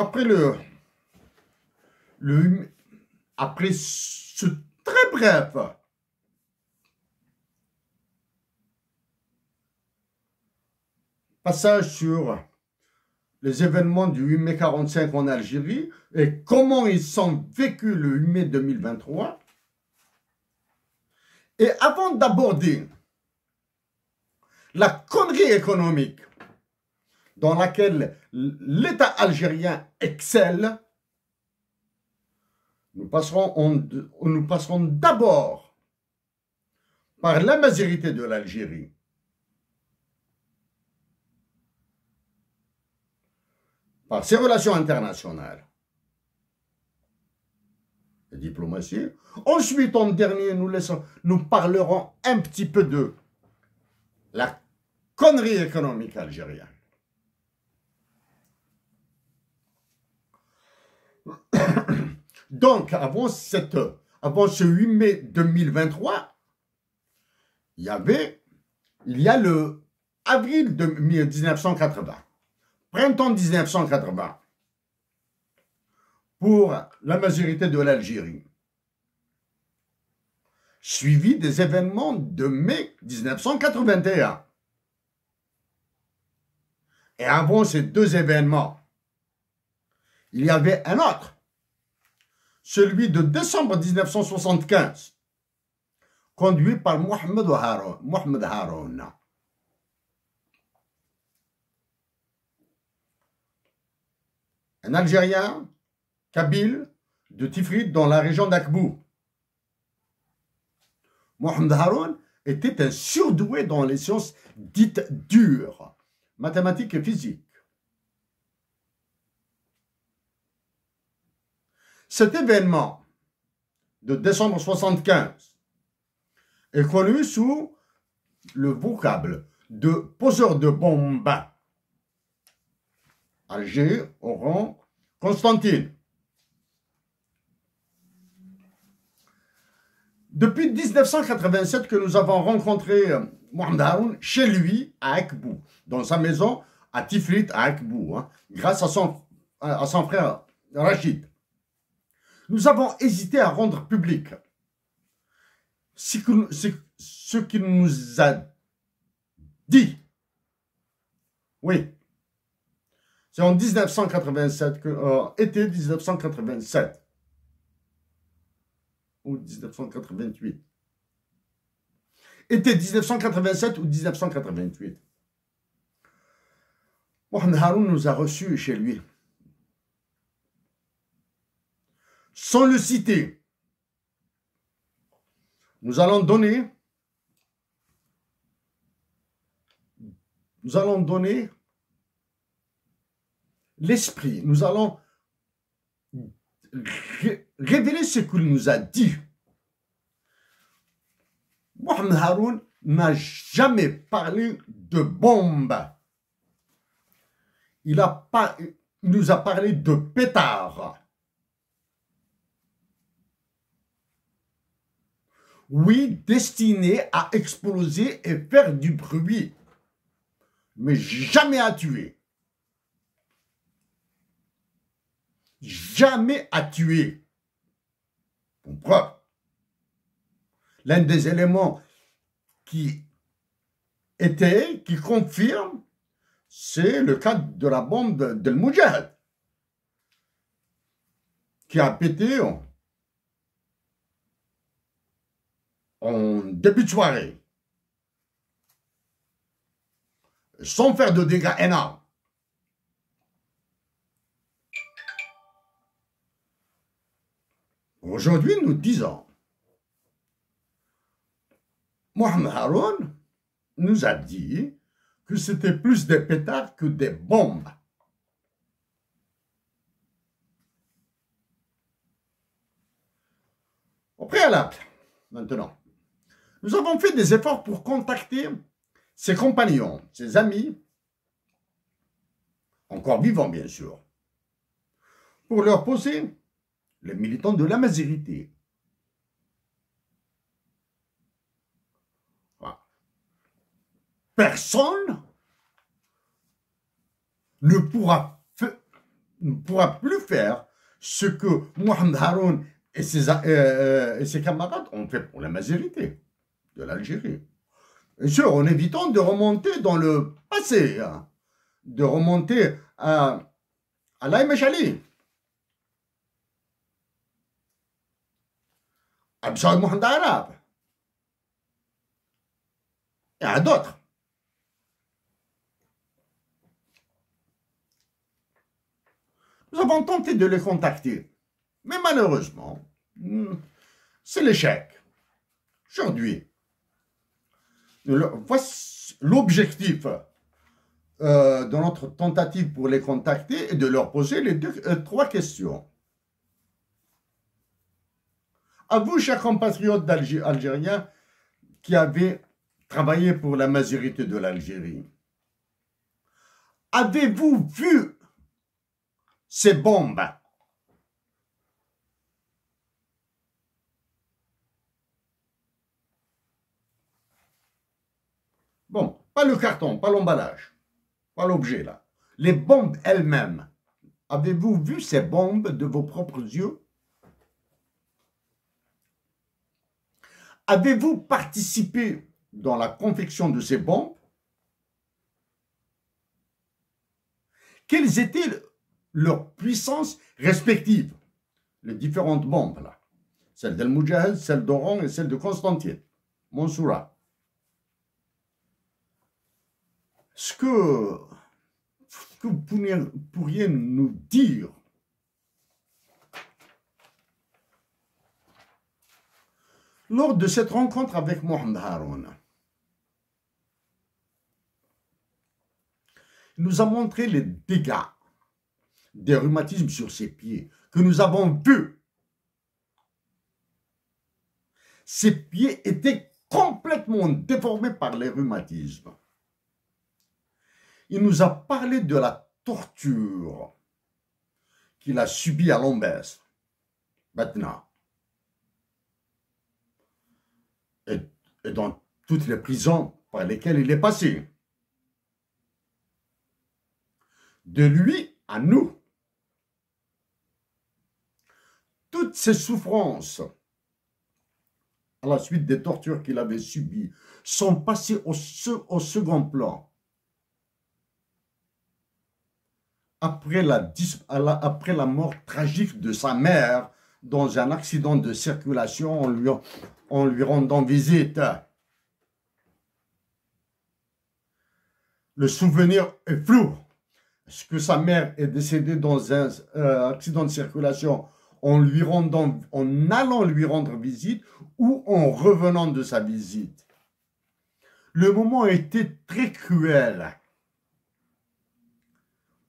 après après ce très bref passage sur les événements du 8 mai 45 en Algérie et comment ils sont vécus le 8 mai 2023. Et avant d'aborder la connerie économique dans laquelle l'État algérien excelle, nous passerons d'abord par la majorité de l'Algérie. Par ses relations internationales et diplomatie. Ensuite, en dernier, nous parlerons un petit peu de la connerie économique algérienne. Donc, avant ce 8 mai 2023, il y a le avril 1980. Printemps 1980, pour la majorité de l'Algérie, suivi des événements de mai 1981. Et avant ces deux événements, il y avait un autre, celui de décembre 1975, conduit par Mohamed Haroun. Un Algérien, kabyle, de Tifrit, dans la région d'Akbou. Mohamed Haroun était un surdoué dans les sciences dites dures, mathématiques et physique. Cet événement de décembre 1975 est connu sous le vocable de poseur de bombes. Alger, Oran, Constantine. Depuis 1987 que nous avons rencontré Mohamed Haroun chez lui à Akbou, dans sa maison à Tifrit à Akbou, grâce à son frère Rachid. Nous avons hésité à rendre public ce qu'il nous a dit. Oui. C'est en 1987, été 1987. Ou 1988. Été 1987 ou 1988. Mohamed Haroun nous a reçus chez lui. Sans le citer, nous allons donner l'esprit, nous allons révéler ce qu'il nous a dit. Mohamed Haroun n'a jamais parlé de bombes. Il nous a parlé de pétards. Oui, destiné à exploser et faire du bruit, mais jamais à tuer. Jamais à tuer. Pourquoi? L'un des éléments qui confirme, c'est le cas de la bombe de Moudjahid, qui a pété en début de soirée, sans faire de dégâts énormes. Aujourd'hui, nous disons, Mohamed Haroun nous a dit que c'était plus des pétards que des bombes. Au préalable, maintenant, nous avons fait des efforts pour contacter ses compagnons, ses amis, encore vivants bien sûr, pour leur poser les militants de la majorité. Personne ne pourra ne pourra plus faire ce que Mohamed Haroun et ses camarades ont fait pour la majorité de l'Algérie. Bien sûr, en évitant de remonter dans le passé, hein, de remonter à l'Aïmech Ali, à Bsaad Mohamed Arab et à d'autres. Nous avons tenté de les contacter, mais malheureusement, c'est l'échec. Aujourd'hui, voici l'objectif de notre tentative pour les contacter et de leur poser les trois questions. À vous, chers compatriotes algériens qui avez travaillé pour la majorité de l'Algérie, avez-vous vu ces bombes? Bon, pas le carton, pas l'emballage, pas l'objet là. Les bombes elles-mêmes. Avez-vous vu ces bombes de vos propres yeux? Avez-vous participé dans la confection de ces bombes? Quelles étaient leurs puissances respectives? Les différentes bombes là. Celle d'El Moudjahid, celle d'Oran et celle de Constantine, Mansoura. Ce que vous pourriez nous dire lors de cette rencontre avec Mohamed Haroun? Il nous a montré les dégâts des rhumatismes sur ses pieds que nous avons vus. Ses pieds étaient complètement déformés par les rhumatismes. Il nous a parlé de la torture qu'il a subie à Lombès, Batna, et dans toutes les prisons par lesquelles il est passé. De lui à nous, toutes ces souffrances à la suite des tortures qu'il avait subies sont passées au second plan. Après la mort tragique de sa mère dans un accident de circulation en lui rendant visite. Le souvenir est flou. Est-ce que sa mère est décédée dans un accident de circulation en allant lui rendre visite ou en revenant de sa visite? Le moment a été très cruel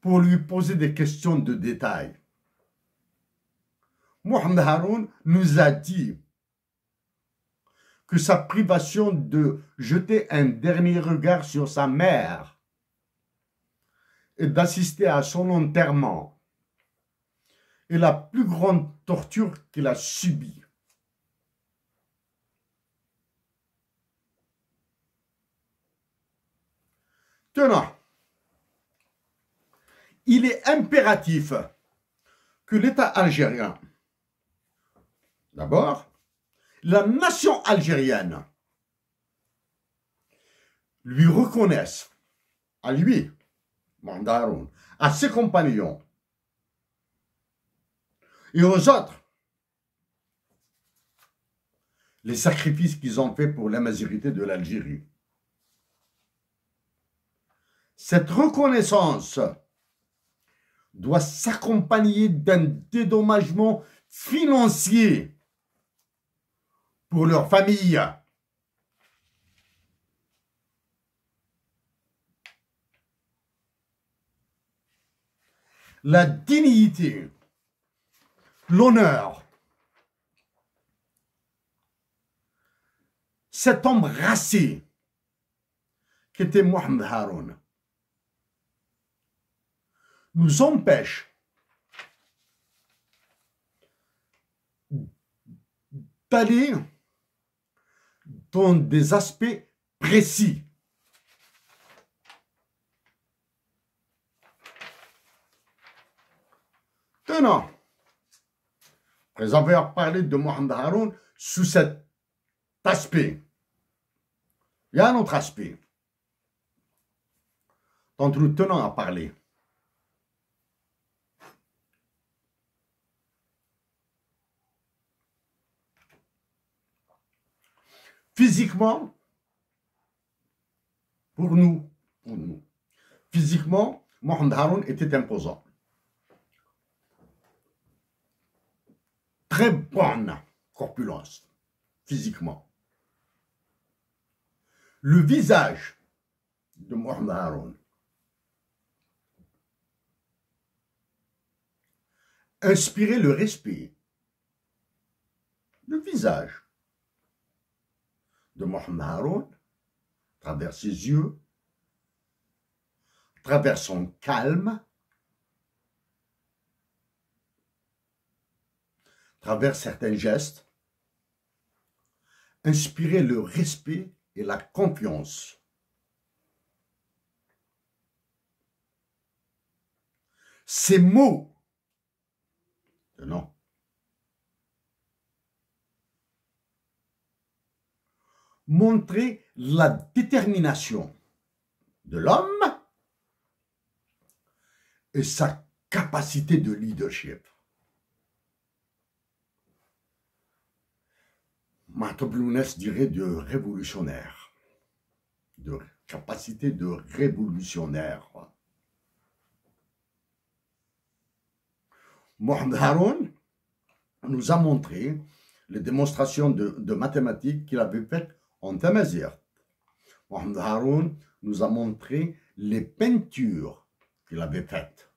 pour lui poser des questions de détail. Mohamed Haroun nous a dit que sa privation de jeter un dernier regard sur sa mère et d'assister à son enterrement est la plus grande torture qu'il a subie. Tenant, il est impératif que l'État algérien, d'abord, la nation algérienne, lui reconnaisse, à lui, Mohamed Haroun, à ses compagnons et aux autres, les sacrifices qu'ils ont faits pour la majorité de l'Algérie. Cette reconnaissance doit s'accompagner d'un dédommagement financier pour leurs familles. La dignité, l'honneur, cet homme racé qu'était Mohamed Haroun nous empêche d'aller dans des aspects précis. tenant, après avoir parlé de Mohamed Haroun sous cet aspect, il y a un autre aspect dont nous tenons à parler. Physiquement, pour nous, physiquement, Mohamed Haroun était imposant. Très bonne corpulence, physiquement. Le visage de Mohamed Haroun inspirait le respect. Le visage de Mohamed Haroun, à travers ses yeux, à travers son calme, à travers certains gestes, inspirait le respect et la confiance. Ces mots, non, montraient la détermination de l'homme et sa capacité de leadership. Matoblounes dirait de révolutionnaire, de capacité de révolutionnaire. Mohamed Haroun nous a montré les démonstrations de mathématiques qu'il avait faites en Tamazight. Mohamed Haroun nous a montré les peintures qu'il avait faites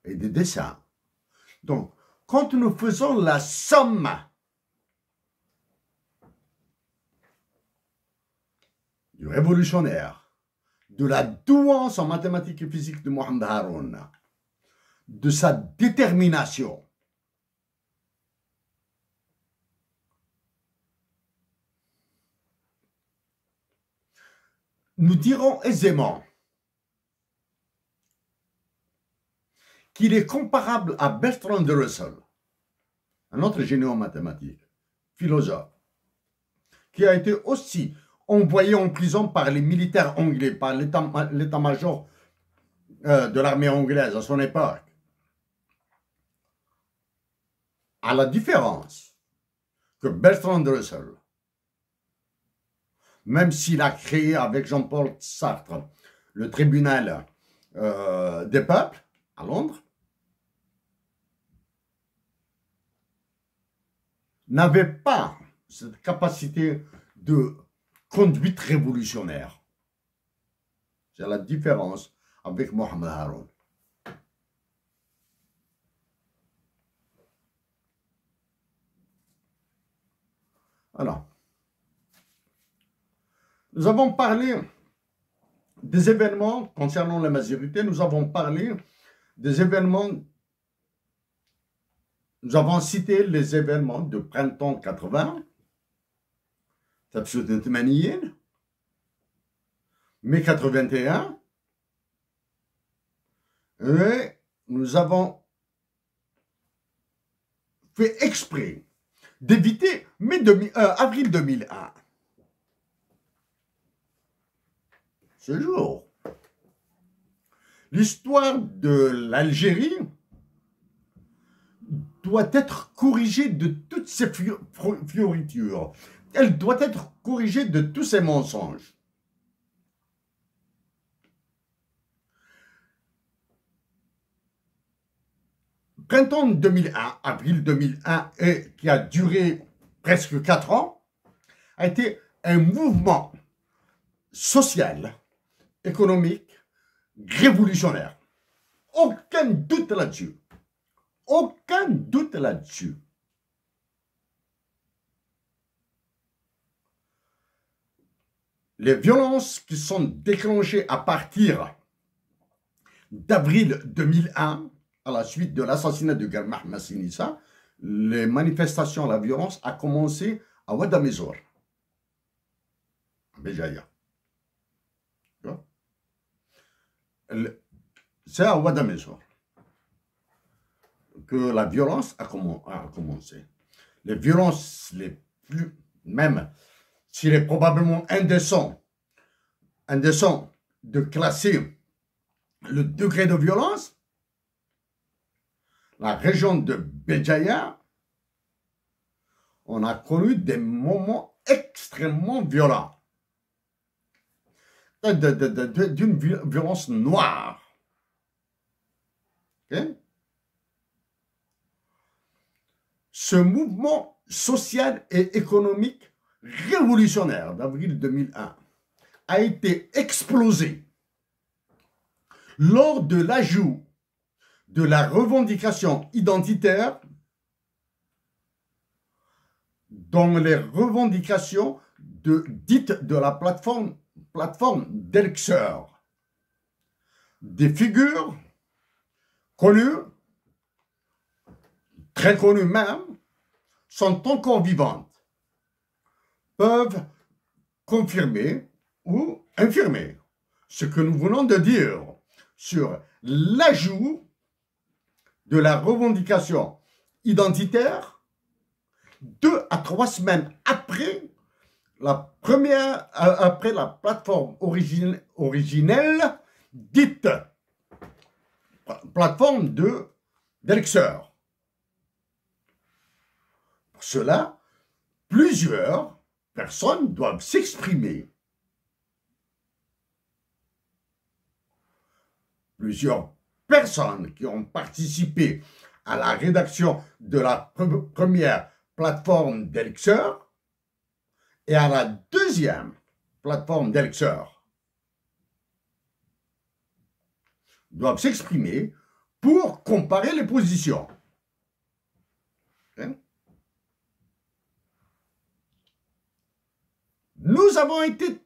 et des dessins. Donc, quand nous faisons la somme du révolutionnaire, de la douance en mathématiques et physique de Mohamed Haroun, de sa détermination, nous dirons aisément qu'il est comparable à Bertrand de Russell, un autre génie en mathématiques, philosophe, qui a été aussi envoyé en prison par les militaires anglais, par l'état-major de l'armée anglaise à son époque. À la différence que Bertrand de Russell, même s'il a créé avec Jean-Paul Sartre le tribunal des peuples à Londres, n'avait pas cette capacité de conduite révolutionnaire. C'est la différence avec Mohamed Haroun. Alors, nous avons parlé des événements concernant la majorité, nous avons parlé des événements, nous avons cité les événements de printemps 80, mai 81, et nous avons fait exprès d'éviter avril 2001. Ce jour, l'histoire de l'Algérie doit être corrigée de toutes ses fioritures. Elle doit être corrigée de tous ses mensonges. Printemps 2001, avril 2001, et qui a duré presque 4 ans, a été un mouvement social, économique, révolutionnaire. Aucun doute là-dessus. Aucun doute là-dessus. Les violences qui sont déclenchées à partir d'avril 2001, à la suite de l'assassinat de Garmah Massinissa, les manifestations, la violence a commencé à Ouadamezor, à Béjaïa. C'est à Ouadamezor. que la violence a commencé. Les violences les plus, même s'il est probablement indécent de classer le degré de violence, la région de Béjaïa, on a connu des moments extrêmement violents, d'une violence noire. Okay? Ce mouvement social et économique révolutionnaire d'avril 2001 a été explosé lors de l'ajout de la revendication identitaire dans les revendications dites de la plateforme d'Elxeur. Des figures connues, très connues même, sont encore vivantes, peuvent confirmer ou infirmer ce que nous venons de dire sur l'ajout de la revendication identitaire 2 à 3 semaines après la plateforme originelle dite plateforme d'Elxeur. Pour cela, plusieurs personnes doivent s'exprimer. Plusieurs personnes qui ont participé à la rédaction de la première plateforme d'Elxeur et à la deuxième plateforme d'Elxeur doivent s'exprimer pour comparer les positions. Nous avons été